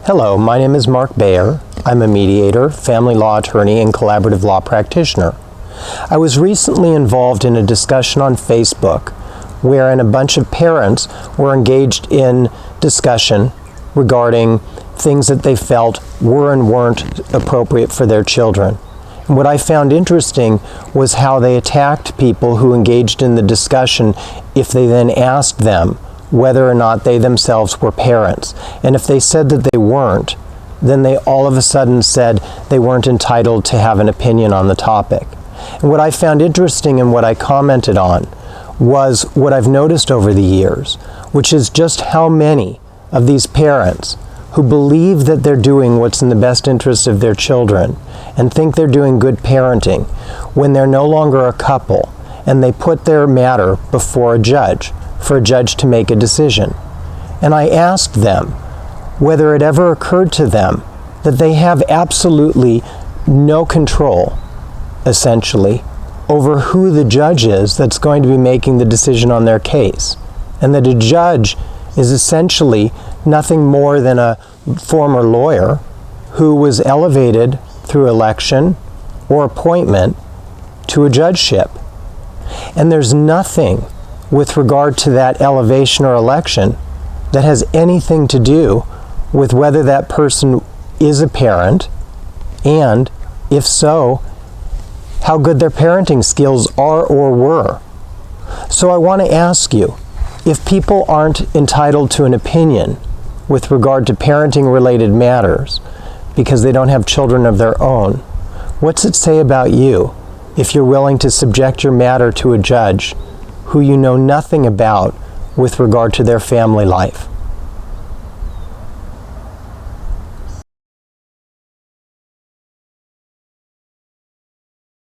Hello, my name is Mark Bayer. I'm a mediator, family law attorney, and collaborative law practitioner. I was recently involved in a discussion on Facebook wherein a bunch of parents were engaged in discussion regarding things that they felt were and weren't appropriate for their children. And what I found interesting was how they attacked people who engaged in the discussion if they then asked them whether or not they themselves were parents. And if they said that they weren't, then they all of a sudden said they weren't entitled to have an opinion on the topic. And what I found interesting and what I commented on was what I've noticed over the years, which is just how many of these parents who believe that they're doing what's in the best interest of their children and think they're doing good parenting when they're no longer a couple and they put their matter before a judge for a judge to make a decision. And I asked them whether it ever occurred to them that they have absolutely no control, essentially, over who the judge is that's going to be making the decision on their case, and that a judge is essentially nothing more than a former lawyer who was elevated through election or appointment to a judgeship. And there's nothing with regard to that elevation or election that has anything to do with whether that person is a parent, and if so, how good their parenting skills are or were. So I want to ask you, if people aren't entitled to an opinion with regard to parenting related matters because they don't have children of their own, what's it say about you if you're willing to subject your matter to a judge who you know nothing about with regard to their family life?